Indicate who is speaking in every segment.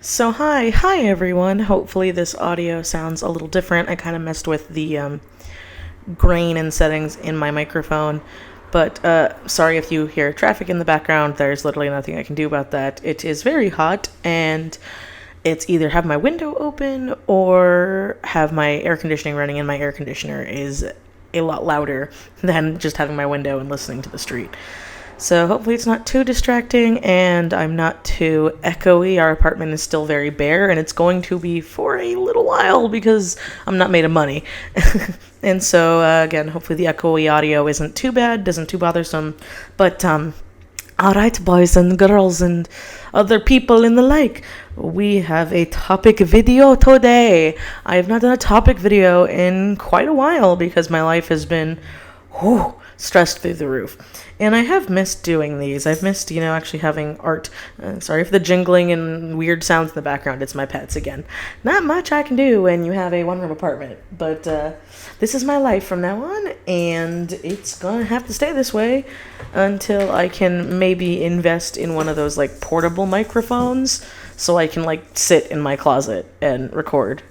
Speaker 1: Hi everyone. Hopefully this audio sounds a little different. I kind of messed with the grain and settings in my microphone, but sorry if you hear traffic in the background. There's literally nothing I can do about that. It is very hot, and it's either have my window open or have my air conditioning running, and my air conditioner is a lot louder than just having my window and listening to the street. So hopefully it's not too distracting and I'm not too echoey. Our apartment is still very bare, and it's going to be for a little while because I'm not made of money. And so again, hopefully the echoey audio isn't too bad, isn't too bothersome. But alright, boys and girls and other people in the like, we have a topic video today. I have not done a topic video in quite a while because my life has been stressed through the roof. And I have missed doing these. I've missed, actually having art. Sorry for the jingling and weird sounds in the background. It's my pets again. Not much I can do when you have a one-room apartment. But this is my life from now on, and it's going to have to stay this way until I can maybe invest in one of those, portable microphones so I can, sit in my closet and record.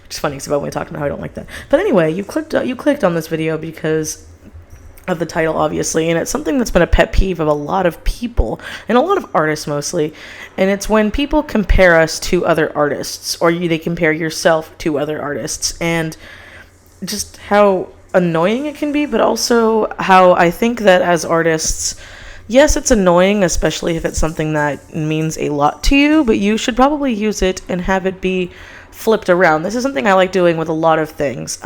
Speaker 1: Which is funny because I've only talked about how I don't like that. But anyway, you clicked on this video because of the title, obviously, and it's something that's been a pet peeve of a lot of people, and a lot of artists mostly, and it's when people compare us to other artists, or they compare yourself to other artists, and just how annoying it can be, but also how I think that as artists, yes, it's annoying, especially if it's something that means a lot to you, but you should probably use it and have it be flipped around. This is something I like doing with a lot of things.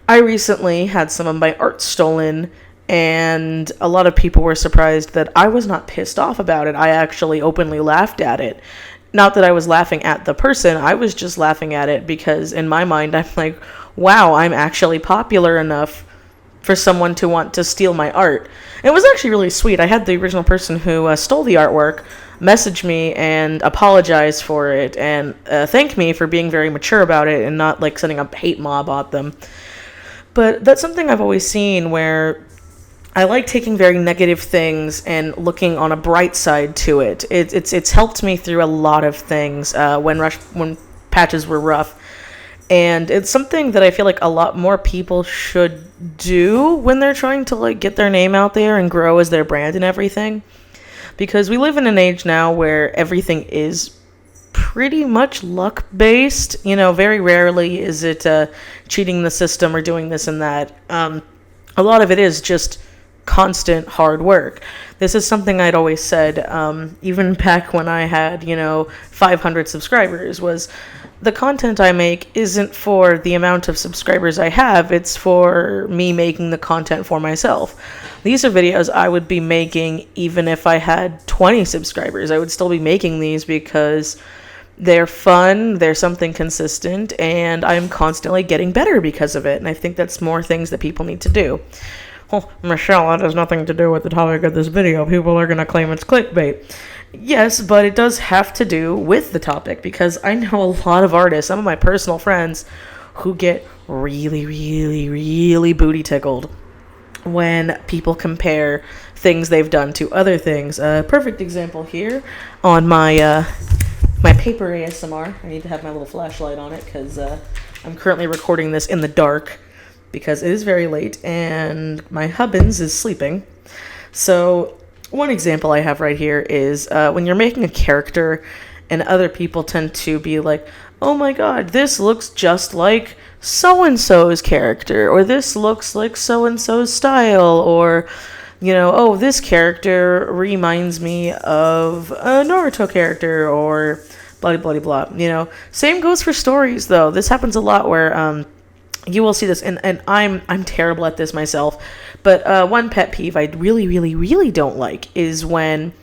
Speaker 1: I recently had some of my art stolen, and a lot of people were surprised that I was not pissed off about it. I actually openly laughed at it. Not that I was laughing at the person, I was just laughing at it because in my mind I'm like, wow, I'm actually popular enough for someone to want to steal my art. It was actually really sweet. I had the original person who stole the artwork message me and apologize for it and thank me for being very mature about it and not setting up hate mob at them. But that's something I've always seen where I like taking very negative things and looking on a bright side to it. It's helped me through a lot of things when patches were rough. And it's something that I feel like a lot more people should do when they're trying to get their name out there and grow as their brand and everything. Because we live in an age now where everything is pretty much luck-based. Very rarely is it cheating the system or doing this and that. A lot of it is just constant hard work. This is something I'd always said, even back when I had, 500 subscribers, was the content I make isn't for the amount of subscribers I have, it's for me making the content for myself. These are videos I would be making even if I had 20 subscribers. I would still be making these because they're fun, they're something consistent, and I'm constantly getting better because of it. And I think that's more things that people need to do. Well, Michelle, that has nothing to do with the topic of this video. People are going to claim it's clickbait. Yes, but it does have to do with the topic because I know a lot of artists, some of my personal friends, who get really, really, really booty tickled when people compare things they've done to other things. A perfect example here on my paper ASMR. I need to have my little flashlight on it because I'm currently recording this in the dark because it is very late and my hubbins is sleeping. So one example I have right here is when you're making a character and other people tend to be like, oh my god, this looks just like so-and-so's character, or this looks like so-and-so's style, or oh, this character reminds me of a Naruto character, or blah, blah, blah, blah. Same goes for stories, though. This happens a lot where you will see this, and I'm terrible at this myself, but one pet peeve I really, really, really don't like is when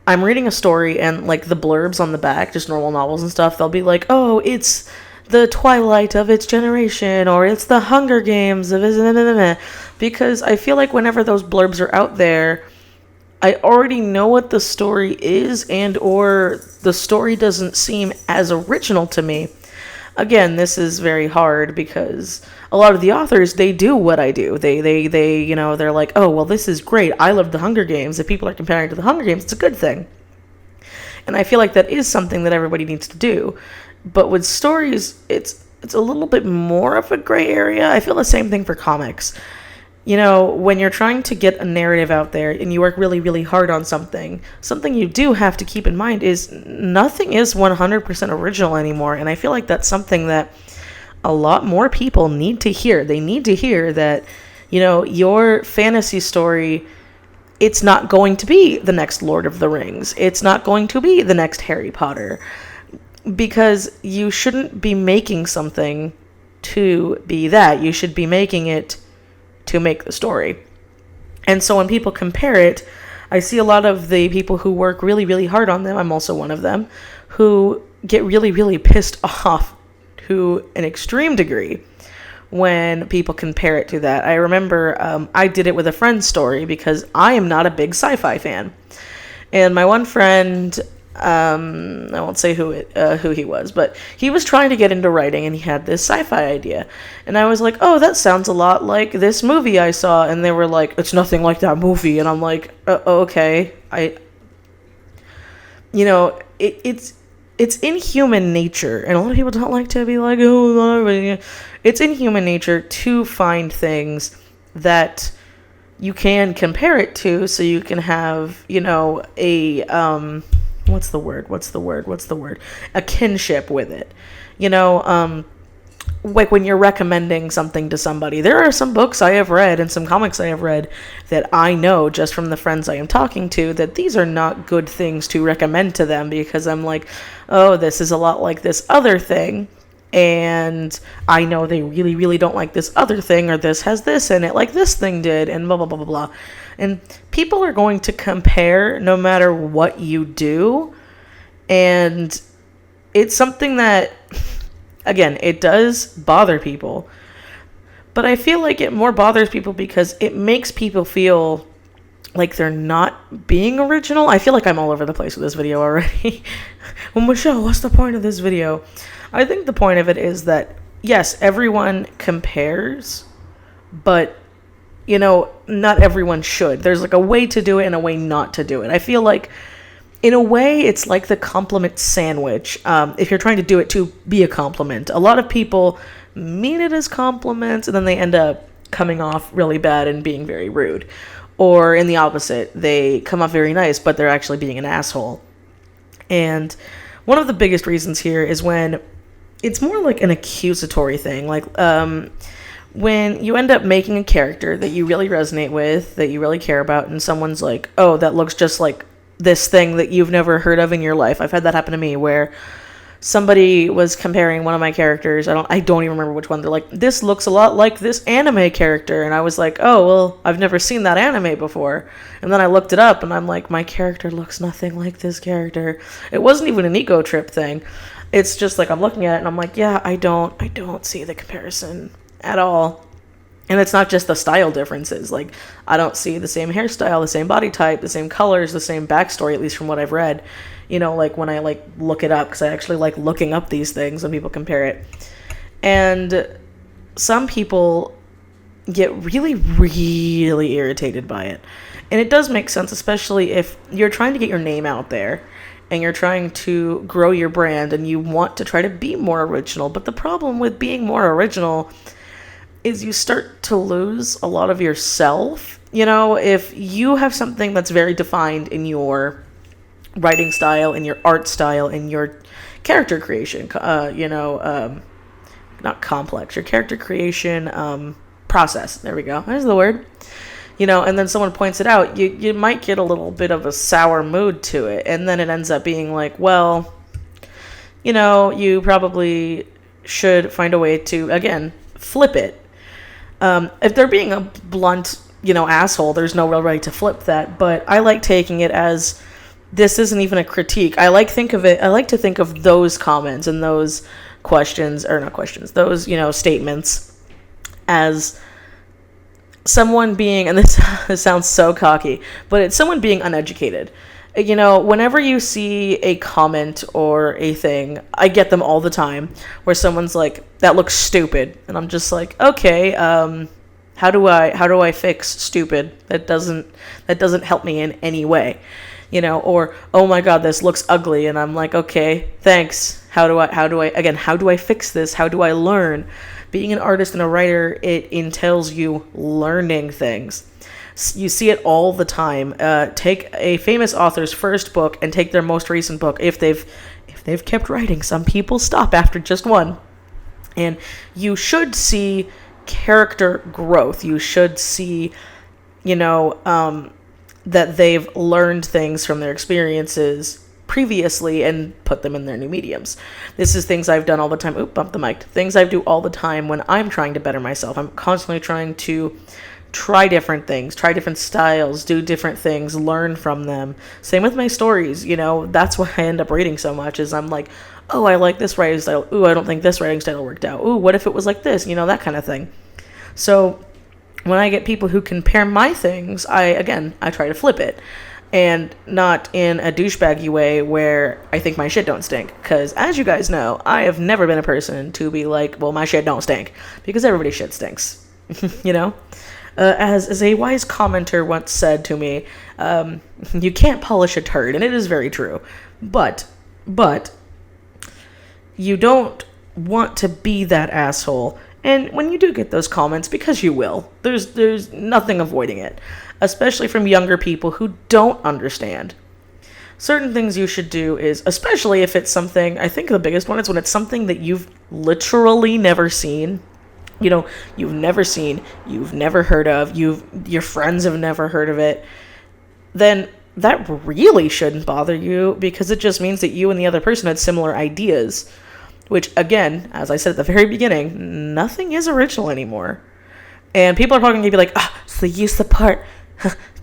Speaker 1: I'm reading a story and, the blurbs on the back, just normal novels and stuff, they'll be like, oh, it's the Twilight of its generation, or it's the Hunger Games of its... Because I feel like whenever those blurbs are out there, I already know what the story is, and or the story doesn't seem as original to me. Again, this is very hard because a lot of the authors, they do what I do. They they're like, oh, well, this is great. I love the Hunger Games. If people are comparing to the Hunger Games, it's a good thing. And I feel like that is something that everybody needs to do. But with stories, it's a little bit more of a gray area. I feel the same thing for comics. You know, when you're trying to get a narrative out there and you work really, really hard on something you do have to keep in mind is nothing is 100% original anymore. And I feel like that's something that a lot more people need to hear. They need to hear that, you know, your fantasy story, it's not going to be the next Lord of the Rings. It's not going to be the next Harry Potter. Because you shouldn't be making something to be that. You should be making it to make the story. And so when people compare it, I see a lot of the people who work really, really hard on them, I'm also one of them, who get really, really pissed off to an extreme degree when people compare it to that. I remember I did it with a friend's story because I am not a big sci-fi fan. And my one friend, I won't say who he was, but he was trying to get into writing and he had this sci-fi idea. And I was like, oh, that sounds a lot like this movie I saw. And they were like, it's nothing like that movie. And I'm like, okay. It's in human nature. And a lot of people don't like to be like, oh, it's in human nature to find things that you can compare it to so you can have, you know, a, what's the word? A kinship with it. You know, like when you're recommending something to somebody, there are some books I have read and some comics I have read that I know just from the friends I am talking to that these are not good things to recommend to them because I'm like, oh, this is a lot like this other thing. And I know they really, really don't like this other thing, or this has this in it, like this thing did, and blah, blah, blah, blah, blah. And people are going to compare no matter what you do. And it's something that, again, it does bother people. But I feel like it more bothers people because it makes people feel like they're not being original. I feel like I'm all over the place with this video already. Well, Michelle, what's the point of this video? I think the point of it is that, yes, everyone compares, but, you know, not everyone should. There's like a way to do it and a way not to do it. I feel like, in a way, it's like the compliment sandwich. If you're trying to do it to be a compliment, a lot of people mean it as compliments and then they end up coming off really bad and being very rude. Or in the opposite, they come off very nice, but they're actually being an asshole. And one of the biggest reasons here is when it's more like an accusatory thing. Like when you end up making a character that you really resonate with, that you really care about, and someone's like, oh, that looks just like this thing that you've never heard of in your life. I've had that happen to me where somebody was comparing one of my characters. I don't even remember which one. They're like, this looks a lot like this anime character. And I was like, oh, well, I've never seen that anime before. And then I looked it up and I'm like, my character looks nothing like this character. It wasn't even an ego trip thing. It's just like, I'm looking at it and I'm like, yeah, I don't see the comparison at all. And it's not just the style differences. Like, I don't see the same hairstyle, the same body type, the same colors, the same backstory, at least from what I've read. You know, like when I like look it up, because I actually like looking up these things when people compare it. And some people get really, really irritated by it. And it does make sense, especially if you're trying to get your name out there and you're trying to grow your brand and you want to try to be more original. But the problem with being more original is you start to lose a lot of yourself. You know, if you have something that's very defined in your writing style, in your art style, in your character creation, not complex, your character creation process. There we go. There's the word. You know, and then someone points it out, you might get a little bit of a sour mood to it. And then it ends up being like, well, you know, you probably should find a way to, again, flip it. If they're being a blunt, you know, asshole, there's no real way to flip that. But I like taking it as, this isn't even a critique. I like to think of those comments and those questions, or not questions, those, you know, statements as someone being, and this sounds so cocky, but it's someone being uneducated. You know, whenever you see a comment or a thing, I get them all the time, where someone's like, that looks stupid. And I'm just like, okay, how do I fix stupid? That doesn't help me in any way. or, oh my God, this looks ugly. And I'm like, okay, thanks. How do I fix this? How do I learn? Being an artist and a writer, it entails you learning things. You see it all the time. Take a famous author's first book and take their most recent book. If they've kept writing, some people stop after just one. And you should see character growth. You should see, that they've learned things from their experiences previously and put them in their new mediums. This is things I've done all the time. Oop, bump the mic. Things I do all the time when I'm trying to better myself. I'm constantly trying to try different things, try different styles, do different things, learn from them. Same with my stories. That's why I end up reading so much, is I'm like, oh, I like this writing style. Ooh, I don't think this writing style worked out. Ooh, what if it was like this? That kind of thing. So when I get people who compare my things, I try to flip it. And not in a douchebaggy way where I think my shit don't stink. Because as you guys know, I have never been a person to be like, well, my shit don't stink. Because everybody's shit stinks. As a wise commenter once said to me, you can't polish a turd. And it is very true. But you don't want to be that asshole. And when you do get those comments, because you will, there's nothing avoiding it, especially from younger people who don't understand. Certain things you should do is, especially if it's something, I think the biggest one is when it's something that you've literally never seen. You've never seen, you've never heard of, your friends have never heard of it, then that really shouldn't bother you, because it just means that you and the other person had similar ideas. Which, again, as I said at the very beginning, nothing is original anymore. And people are probably going to be like, so you support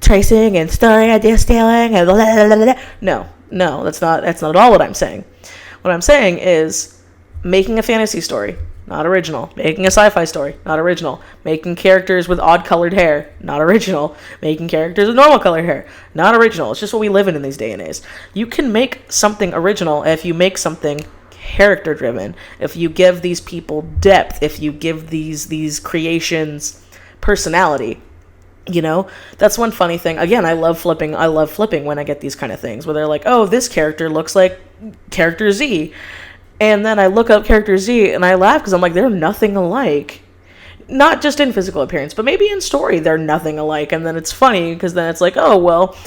Speaker 1: tracing and story idea stealing and blah, blah, blah, blah. No, that's not at all what I'm saying. What I'm saying is making a fantasy story, not original. Making a sci-fi story, not original. Making characters with odd colored hair, not original. Making characters with normal colored hair, not original. It's just what we live in these day and age. You can make something original if you make something character driven, if you give these people depth, if you give these creations personality. That's one funny thing. Again, I love flipping when I get these kind of things where they're like, oh, this character looks like character Z, and then I look up character Z and I laugh because I'm like, they're nothing alike. Not just in physical appearance, but maybe in story they're nothing alike. And then it's funny because then it's like, oh, well,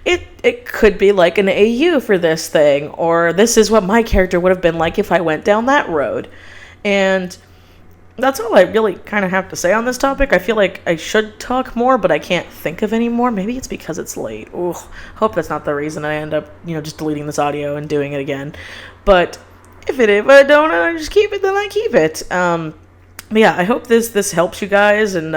Speaker 1: it could be like an AU for this thing, or this is what my character would have been like if I went down that road. And that's all I really kind of have to say on this topic. I feel like I should talk more, but I can't think of any more. Maybe it's because it's late. Ooh, hope that's not the reason I end up, just deleting this audio and doing it again. But if I don't, I just keep it, then I keep it. But yeah, I hope this helps you guys, and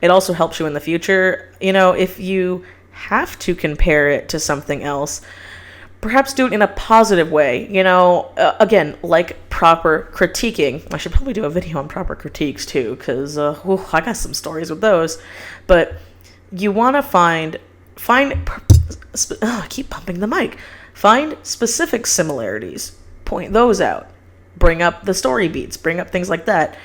Speaker 1: it also helps you in the future. If you have to compare it to something else, perhaps do it in a positive way. Again, like proper critiquing. I should probably do a video on proper critiques too, because I got some stories with those. But you want to I keep bumping the mic. Find specific similarities, point those out, bring up the story beats, bring up things like that.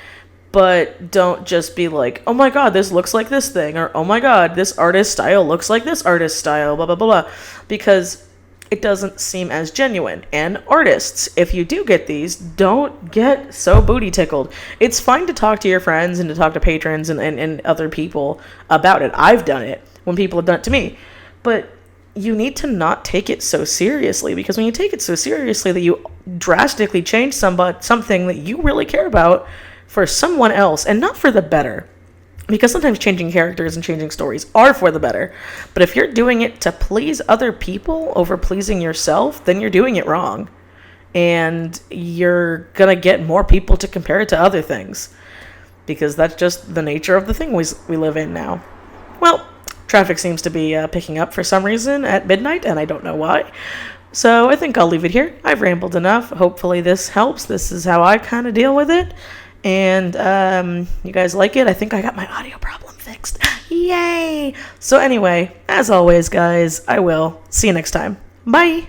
Speaker 1: But don't just be like, oh my God, this looks like this thing, or oh my God, this artist style looks like this artist style, blah, blah, blah, blah, because it doesn't seem as genuine. And artists, if you do get these, don't get so booty tickled. It's fine to talk to your friends and to talk to patrons and other people about it. I've done it when people have done it to me. But you need to not take it so seriously, because when you take it so seriously that you drastically change something that you really care about for someone else, and not for the better, because sometimes changing characters and changing stories are for the better. But if you're doing it to please other people over pleasing yourself, then you're doing it wrong, and you're gonna get more people to compare it to other things, because that's just the nature of the thing we live in now. Well, traffic seems to be picking up for some reason at midnight, and I don't know why. So I think I'll leave it here. I've rambled enough. Hopefully this helps. This is how I kind of deal with it. And you guys like it? I think I got my audio problem fixed. Yay! So anyway, as always, guys, I will see you next time. Bye!